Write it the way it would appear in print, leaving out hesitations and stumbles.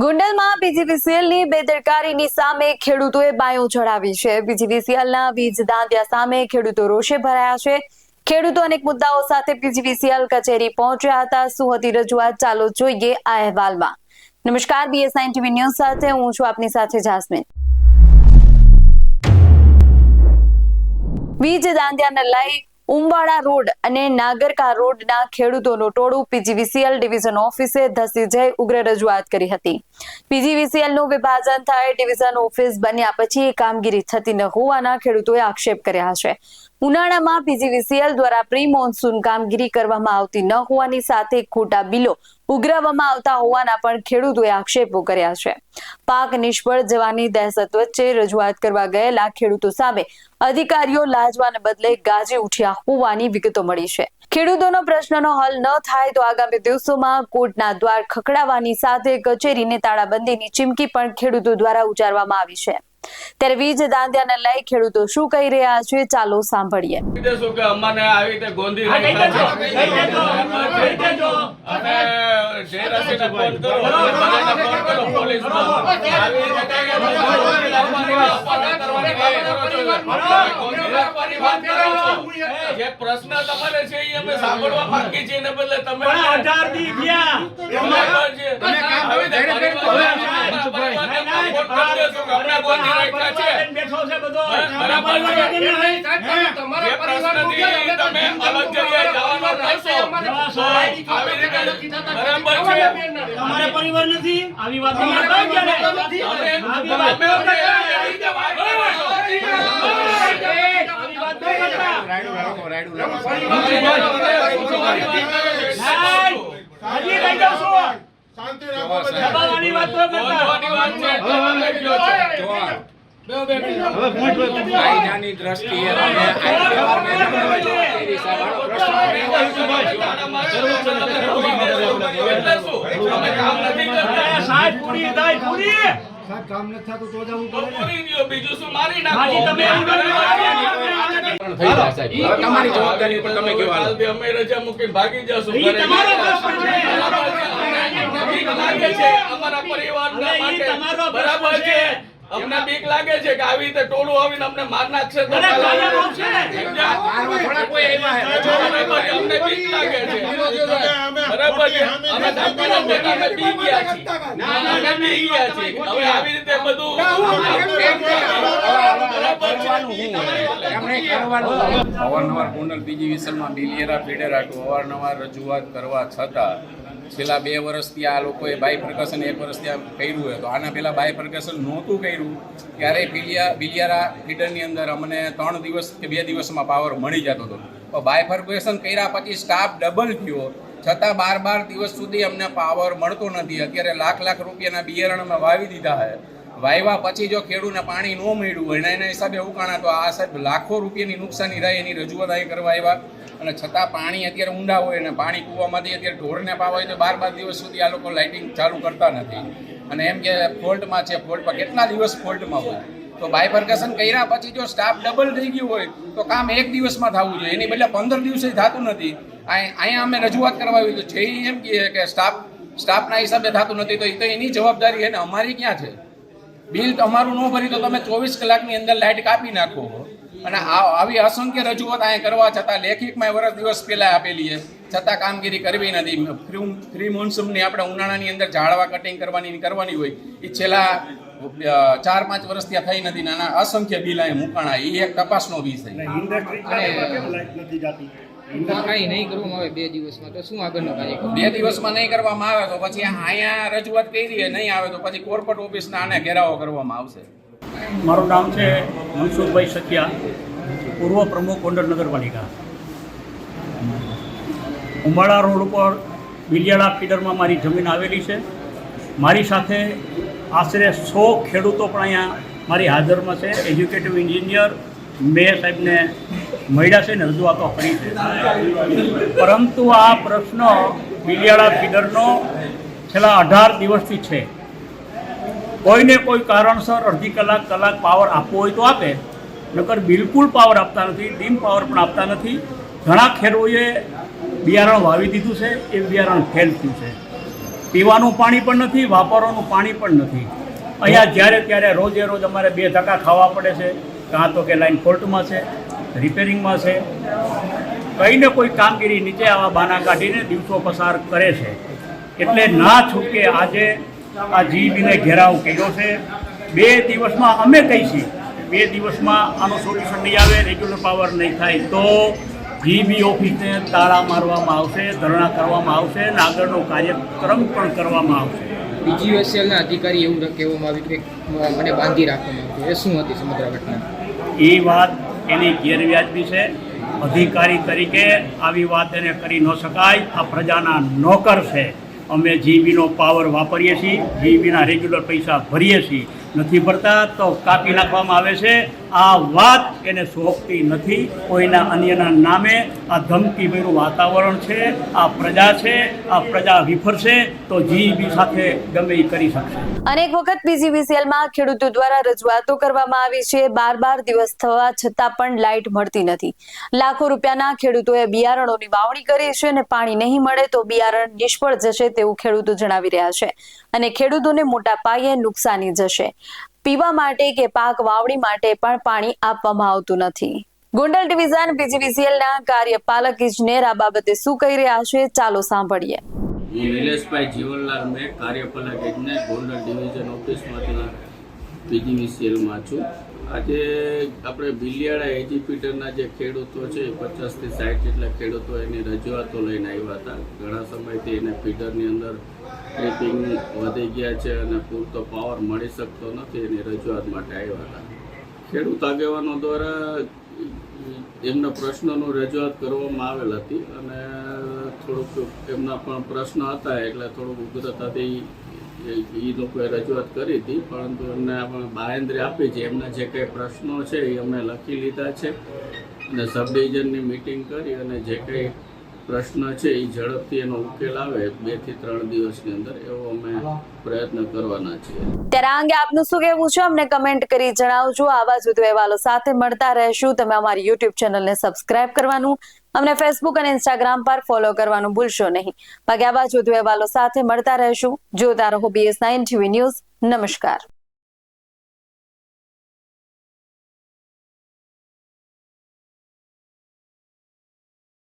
ગોંડલમાં પીજીવીસીએલની બેદરકારીની સામે ખેડૂતોએ બાયો ચઢાવી છે। પીજીવીસીએલના વીજ દાંડિયા સામે ખેડૂતો રોષે ભરાયા છે। ખેડૂતો અનેક મુદ્દાઓ સાથે પીજીવીસીએલ કચેરી પહોંચ્યા હતા। શું હતી રજૂઆત, ચાલો જોઈએ આ અહેવાલમાં। નમસ્કાર, BSN TV ન્યૂઝ સાથે હું છું આપની સાથે જાસ્મીન। વીજ દાંડિયાને લઈ ઉંબાડા રોડ અને નાગરકા રોડના ખેડૂતોનું ટોળું પીજીવીસીએલ ડિવિઝન ઓફિસે ધસી જઈ ઉગ્ર રજૂઆત કરી હતી। પીજીવીસીએલનું વિભાજન થાય ડિવિઝન ઓફિસ બન્યા પછી કામગીરી થતી ન હોવાના ખેડૂતોએ આક્ષેપ કર્યા છે। ઉનાળામાં પીજીવીસીએલ દ્વારા પ્રી મોન્સૂન કામગીરી કરવામાં આવતી ન હોવાની સાથે ખોટા બિલો ઉઘરાવવામાં આવતા હોવાના પણ ખેડૂતોએ આક્ષેપો કર્યા છે। પાક નિષ્ફળ જવાની દહેશત વચ્ચે રજૂઆત કરવા ગયેલા ખેડૂતો સામે અધિકારીઓ લાજવાને બદલે ગાજી ઉઠ્યા હોવાની વિગતો મળી છે। ખેડૂતોનો પ્રશ્નનો હલ ન થાય તો આગામી દિવસોમાં કોર્ટના દ્વાર ખખડાવવાની સાથે કચેરીને તાળાબંધીની ચીમકી પણ ખેડૂતો દ્વારા ઉચ્ચારવામાં આવી છે। ત્યારે વીજ દાંડિયાને લઈ ખેડૂતો શું કહી રહ્યા છે, ચાલો સાંભળીએ। પ્રશ્ન તમારે છે એ અમે સાંભળવા માંગીએ છીએ ને બદલે તમે 18 દી ગયા તમારા પરિવાર નથી આવી વાત કામ નથી થતું તો જવું પડે। બીજું શું મારી નાખો તમારી જવાબદારી પર તમે કેવા અમે રજા મૂકીને ભાગી જશું અમારા પરિવારના માટે બરાબર છે। અમને બીક લાગે છે કે આવી રીતે ટોળું આવીને અમને માર નાખશે તો અમને બીક લાગે છે બરાબર છે। અમે ધમકીના ભેગા અમે બી ગયા છીએ હવે આવી રીતે બધું અવારનવાર ગોંડલ પીજીવીસીએલમાં બિલિયરા ફીડર હાટુ અવારનવાર રજૂઆત કરવા છતાં છેલ્લા 2 વર્ષથી આ લોકોએ બાયફર્કેશન 1 વર્ષ ત્યાં કર્યું હોય તો આના પહેલાં બાયફર્કેશન નહોતું કર્યું ત્યારે બિલિયરા ફીડરની અંદર અમને 3 દિવસ કે 2 દિવસમાં પાવર મળી જતો હતો। તો બાયફર્કેશન કર્યા પછી સ્ટાફ ડબલ થયો છતાં 12 દિવસ સુધી અમને પાવર મળતો નથી। અત્યારે લાખ રૂપિયાના બિયારણમાં વાવી દીધા છે। વાવ્યા પછી જો ખેડૂતને પાણી ન મળ્યું હોય એના હિસાબે ઉકાણા તો આ સાહેબ લાખો રૂપિયાની નુકસાની રહે એની રજૂઆત અહીં કરવા આવ્યા અને છતાં પાણી અત્યારે ઊંડા હોય અને પાણી કૂવામાંથી અત્યારે ઢોરને પાવા હોય તો 12 દિવસ સુધી આ લોકો લાઇટિંગ ચાલુ કરતા નથી અને એમ કે ફોલ્ટમાં છે, ફોલ્ટમાં કેટલા દિવસ ફોલ્ટમાં હોય તો બાયફર્કેશન કર્યા પછી જો સ્ટાફ ડબલ થઈ ગયું હોય તો કામ 1 દિવસમાં થવું જોઈએ, એની બદલે 15 દિવસે થતું નથી। અહીંયા અમે રજૂઆત કરવા આવી તો છે એમ કે સ્ટાફના હિસાબે થતું નથી તો એ તો એની જવાબદારી છે ને અમારી ક્યાં છે? બિલ તમારું ન ભરી તો તમે 24 કલાકની અંદર લાઇટ કાપી નાખો અને આવી અસંખ્ય રજૂઆત અહીંયા કરવા છતાં લેખિતમાં વર્ષ દિવસ પહેલાં આપેલી છે છતાં કામગીરી કરવી નથી। ફ્રી મોન્સૂનની આપણે ઉનાળાની અંદર ઝાડવા કટિંગ કરવાની હોય એ છેલ્લા 4-5 વર્ષ ત્યાં થઈ નથી નાના અસંખ્ય બિલ અહીંયા મુકાણા એ એક તપાસનો વિષય। કઈ નહીં કરવામાં આવે 2 દિવસમાં તો શું આગળનો કાર્યક્રમ? 2 દિવસમાં નહીં કરવામાં આવે તો પછી અહીંયા રજૂઆત કરી નહીં આવે તો પછી કોર્પોરેટ ઓફિસના આને ઘેરાવો કરવામાં આવશે। મારું નામ છે મનસુખભાઈ સખિયા, પૂર્વ પ્રમુખ ગોંડલ નગરપાલિકા। ઉંબાડા રોડ ઉપર બિલિયાળા ફીડરમાં મારી જમીન આવેલી છે। મારી સાથે આશરે 100 ખેડૂતો પણ અહીંયા મારી હાજરમાં છે। એજ્યુકેટિવ એન્જિનિયર મેયર સાહેબને મળ્યા છે ને રજૂઆતો કરી છે, પરંતુ આ પ્રશ્ન બિલિયાળા ફીડરનો છેલ્લા 18 દિવસથી છે। કોઈને કોઈ કારણસર અડધી કલાક પાવર આપવો હોય તો આપે, નકર બિલકુલ પાવર આપતા નથી, ડીમ પાવર પણ આપતા નથી। ઘણા ખેડૂતોએ બિયારણ વાવી દીધું છે, એ બિયારણ ફેલ થયું છે। પીવાનું પાણી પણ નથી, વાપરવાનું પાણી પણ નથી. અહીંયા જ્યારે ત્યારે રોજે રોજ અમારે 2 ધક્કા ખાવા પડે છે, કાં તો કે લાઈન ફોલ્ટમાં છે, રિપેરિંગમાં છે, કંઈ ને કોઈ કામગીરી નીચે આવા બાના કાઢીને દિવસો પસાર કરે છે. એટલે ના છૂટકે આજે આ જીબીને ઘેરાવ કર્યો છે. 2 દિવસમાં અમે કહીશું, 2 દિવસમાં આનું સોલ્યુશન નહીં આવે, રેગ્યુલર પાવર નહીં થાય તો જીબી ઓફિસને તાળા મારવામાં આવશે, ધરણા કરવામાં આવશે અને આગળનો કાર્યક્રમ પણ કરવામાં આવશે. પીજીવીસીએલના અધિકારી એવું કહેવામાં આવ્યું કે મને બાંધી રાખવામાં આવ્યું, એ શું હતી સમગ્ર ઘટના? એ વાત એની ગેરવ્યાજબી છે. અધિકારી તરીકે આવી વાત એને કરી ન શકાય. આ પ્રજાના નોકર છે. અમે જીબીનો પાવર વાપરીએ છીએ, જીબીના રેગ્યુલર પૈસા ભરીએ છીએ. નથી ભરતા તો કાપી નાખવામાં આવે છે. આ વાત એને શોભતી નથી. કોઈના અન્યના નામે આ ધમકીભર્યું વાતાવરણ છે. આ પ્રજા છે, આ પ્રજા વિફરશે તો જીબી સાથે ગમે એ કરી શકશે. અનેક વખત પીજીવીસીએલમાં ખેડૂતો દ્વારા રજૂઆતો કરવામાં આવી છે. 12 દિવસ થવા છતાં પણ લાઇટ મળતી નથી. લાખો રૂપિયાના ખેડૂતોએ બિયારણોની વાવણી કરી છે અને પાણી નહીં મળે તો બિયારણ નિષ્ફળ જશે તેવું ખેડૂતો જણાવી રહ્યા છે અને ખેડૂતોને મોટા પાયે નુકસાની જશે. પીવા માટે કે પાક વાવણી માટે પણ પાણી આપવામાં આવતું નથી. ગોંડલ ડિવિઝન પીજીવીસીએલના કાર્યપાલક ઇજનેર આ બાબતે શું કહી રહ્યા છે, ચાલો સાંભળીએ. હું નિલેશભાઈ જીવનલાલ મેં કાર્યપાલક ઇજનેર ગોંડલ ડિવિઝન ઓફિસમાંથી પીજીવીસીએલમાં છું. આજે આપણે બિલિયાળા એજીપીટરના જે ખેડૂતો છે 50 થી 60 જેટલા ખેડૂતો એની રજૂઆતો લઈને આવ્યા હતા. ઘણા સમયથી એને ફીડરની અંદર ટ્રીપિંગ વધી ગયા છે અને પૂરતો પાવર મળી શકતો નથી, એની રજૂઆત માટે આવ્યા હતા. ખેડૂત આગેવાનો દ્વારા એમના પ્રશ્નોનું રજૂઆત કરવામાં આવેલ હતી અને થોડુંક એમના પણ પ્રશ્ન હતા એટલે થોડુંક ઉગ્રતાથી એ લોકોએ રજૂઆત કરી હતી, પરંતુ એમને આપણે બાહેંધરી આપી છે. એમના જે કંઈ પ્રશ્નો છે એ અમે લખી લીધા છે અને સબ ડિવિઝનની મિટિંગ કરી અને જે કંઈ પ્રશ્ન છે એ ઝડપથી એનો ઉકેલ આવે 2 થી 3 દિવસની અંદર એવો અમે પ્રયત્ન કરવાના છીએ. ત્યારે આ અંગે આપનું શું કહેવું છે અમને કમેન્ટ કરી જણાવજો. આવા જ વધુ અહેવાલો સાથે મળતા રહેશું. તમે અમારી યુટ્યુબ ચેનલને સબસ્ક્રાઇબ કરવાનું, અમને ફેસબુક અને ઇન્સ્ટાગ્રામ પર ફોલો કરવાનું ભૂલશો નહીં. બાકી આવા જ વધુ અહેવાલો સાથે મળતા રહેશું. જોતા રહો BS9 TV ન્યૂઝ. નમસ્કાર.